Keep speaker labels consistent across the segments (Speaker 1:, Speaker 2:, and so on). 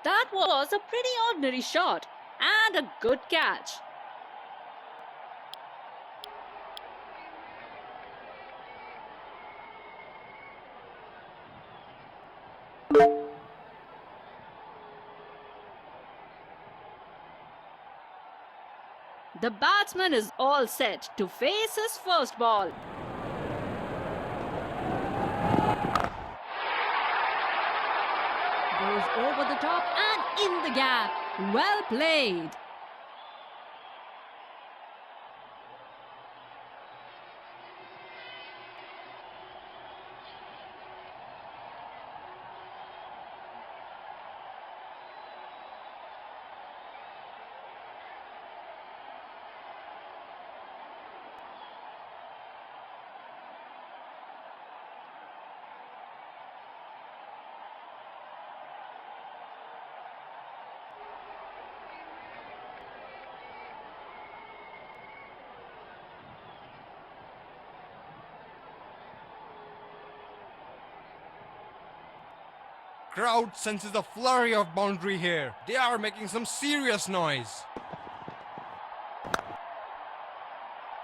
Speaker 1: That was a pretty ordinary shot and a good catch. The batsman is all set to face his first ball. Goes over the top and in the gap. Well played.
Speaker 2: Crowd senses a flurry of boundary here. They are making some serious noise.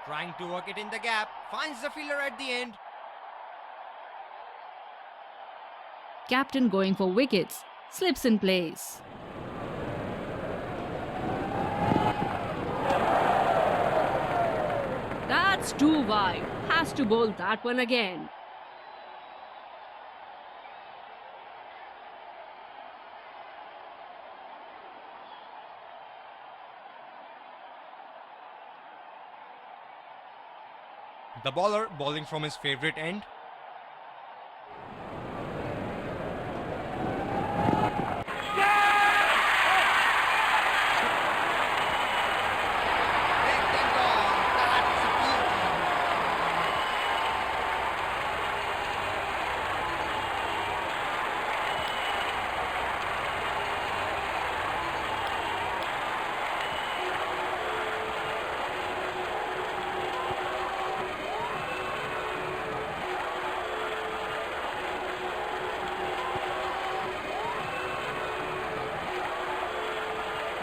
Speaker 2: Trying to work it in the gap. Finds the fielder at the end.
Speaker 1: Captain going for wickets. Slips in place. That's too wide. Has to bowl that one again.
Speaker 2: The bowler bowling from his favourite end.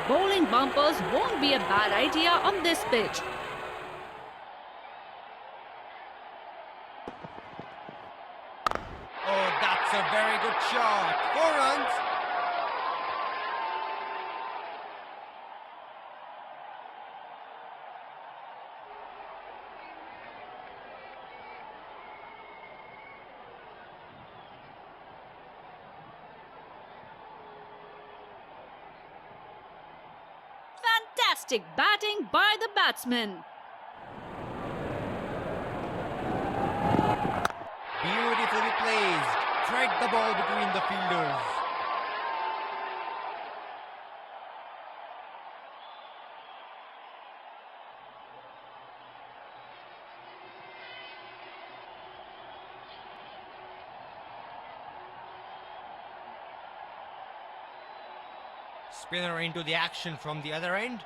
Speaker 1: Bowling bumpers won't be a bad idea on this pitch.
Speaker 2: Oh, that's a very good shot. 4 runs.
Speaker 1: Fantastic batting by the batsman.
Speaker 2: Beautifully placed. Thread the ball between the fielders. Spinner into the action from the other end.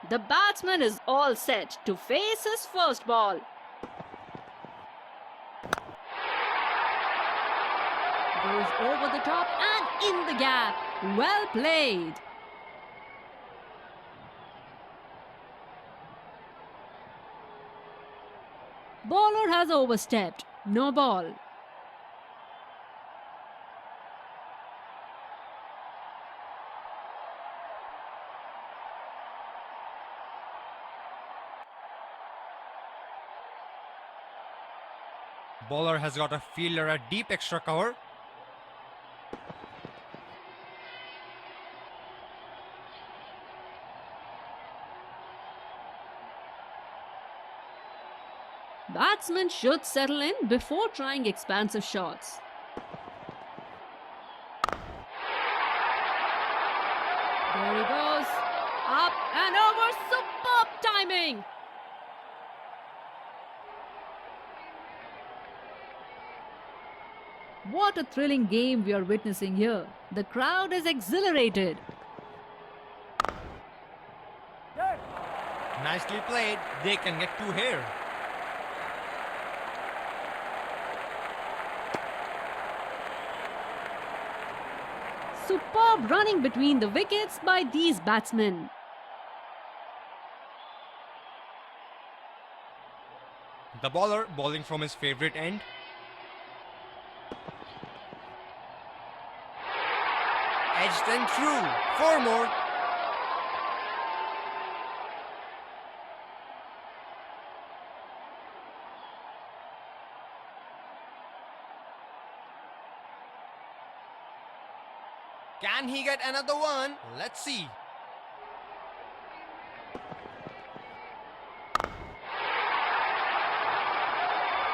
Speaker 1: The batsman is all set to face his first ball. Goes over the top and in the gap. Well played. Bowler has overstepped. No ball.
Speaker 2: Bowler has got a fielder at deep extra cover.
Speaker 1: Batsman should settle in before trying expansive shots. There he goes. Up and over. Superb timing. What a thrilling game we are witnessing here. The crowd is exhilarated.
Speaker 2: Nicely played. They can get 2 here.
Speaker 1: Superb running between the wickets by these batsmen.
Speaker 2: The bowler bowling from his favourite end. Edged and through. 4 more. Can he get another one? Let's see.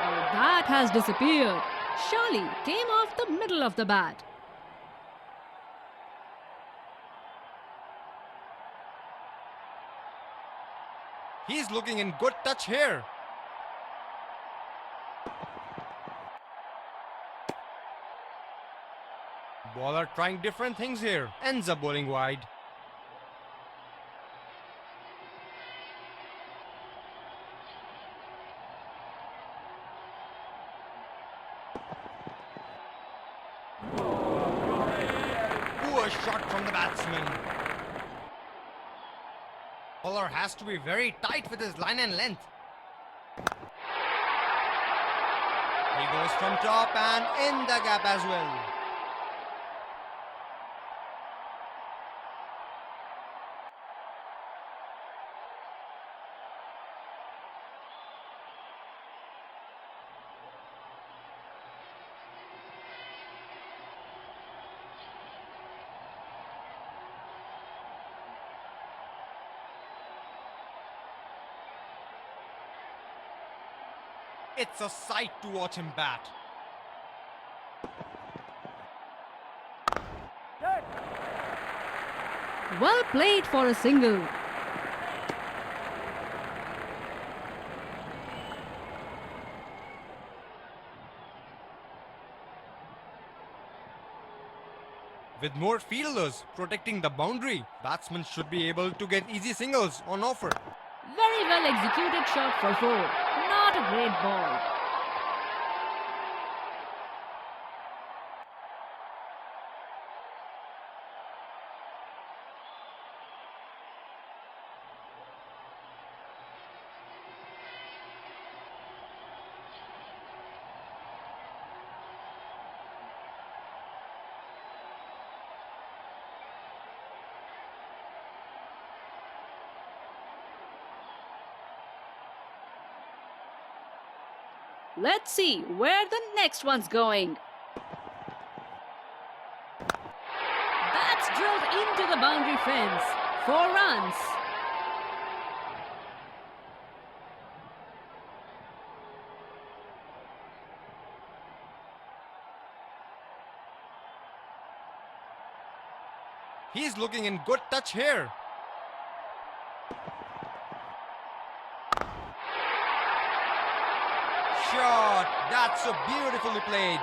Speaker 1: Oh, that has disappeared. Surely came off the middle of the bat.
Speaker 2: He's looking in good touch here. Bowler trying different things here. Ends up bowling wide. Poor shot from the batsman. Bowler has to be very tight with his line and length. He goes from top and in the gap as well. It's a sight to watch him bat.
Speaker 1: Well played for a single.
Speaker 2: With more fielders protecting the boundary, batsmen should be able to get easy singles on offer.
Speaker 1: Very well executed shot for 4. Not a great ball. Let's see where the next one's going. That's drilled into the boundary fence. 4 runs.
Speaker 2: He's looking in good touch here. Shot! That's so beautifully played.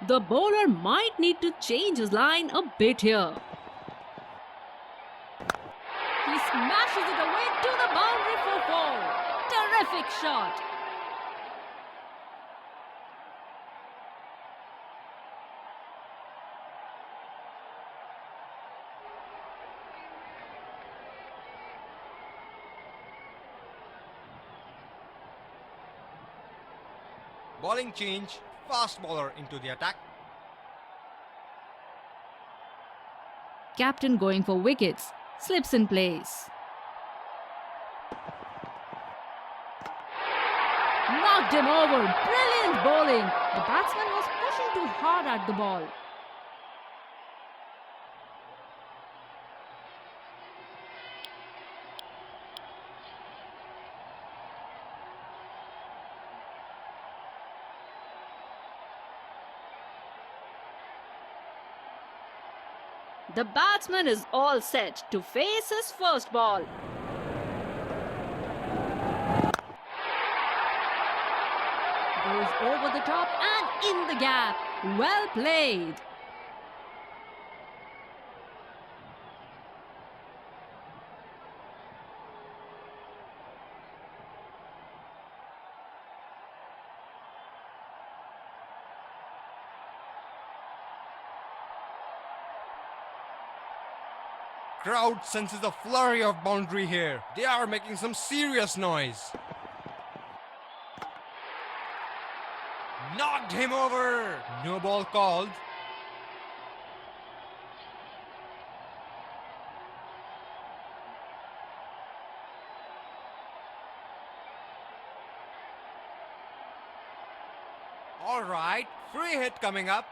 Speaker 1: The bowler might need to change his line a bit here. He smashes it away to the boundary for 4. Terrific shot.
Speaker 2: Bowling change. Fast bowler into the attack.
Speaker 1: Captain going for wickets. Slips in place. Knocked him over. Brilliant bowling. The batsman was pushing too hard at the ball. The batsman is all set to face his first ball. Goes over the top and in the gap. Well played.
Speaker 2: crowd senses a flurry of boundary here. They are making some serious noise. Knocked him over. No ball called. All right, free hit coming up.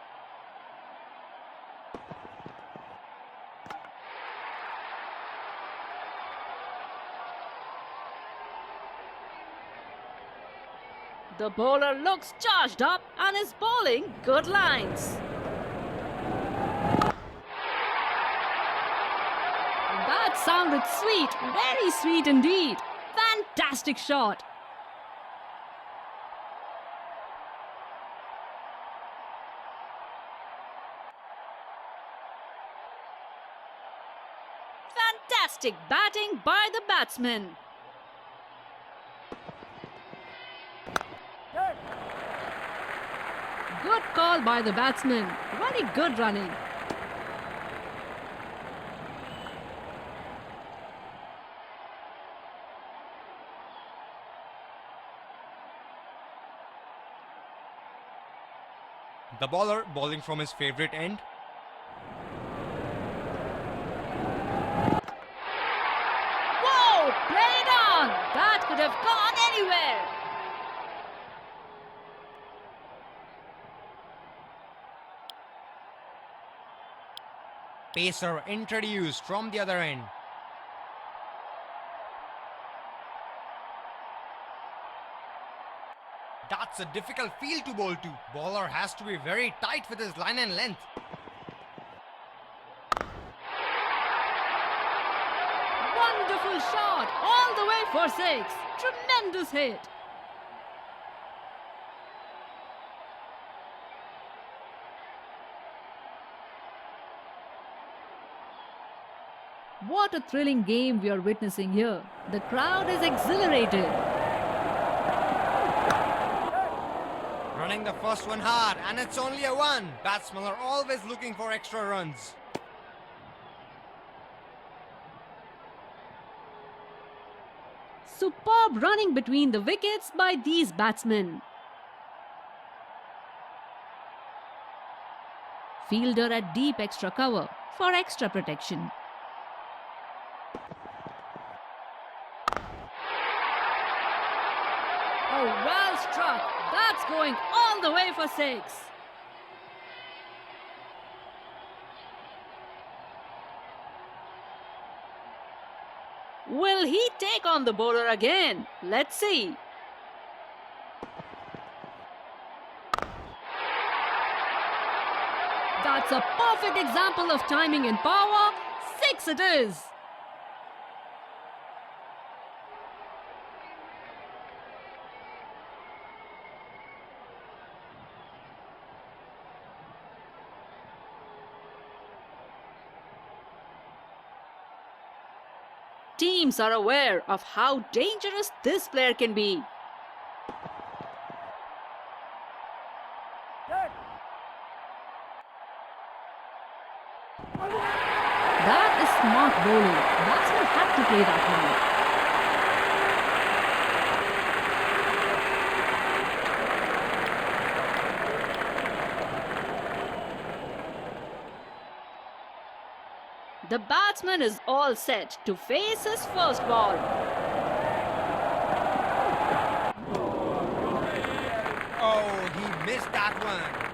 Speaker 1: The bowler looks charged up and is bowling good lines. That sounded sweet, very sweet indeed. Fantastic shot. Fantastic batting by the batsman. Good call by the batsman. Very good running.
Speaker 2: The bowler bowling from his favorite end.
Speaker 1: Whoa! Played on! That could have gone anywhere.
Speaker 2: Pacer introduced from the other end. That's a difficult field to bowl to. Bowler has to be very tight with his line and length.
Speaker 1: Wonderful shot! All the way for 6. Tremendous hit. What a thrilling game we are witnessing here. The crowd is exhilarated.
Speaker 2: Running the first one hard, and it's only a 1. Batsmen are always looking for extra runs.
Speaker 1: Superb running between the wickets by these batsmen. Fielder at deep extra cover for extra protection. Oh, well struck. That's going all the way for 6. Will he take on the bowler again? Let's see. That's a perfect example of timing and power. 6 it is. Teams are aware of how dangerous this player can be. That is smart bowling. Batsman had to play that one. The batsman is all set to face his first ball.
Speaker 2: Oh, he missed that one.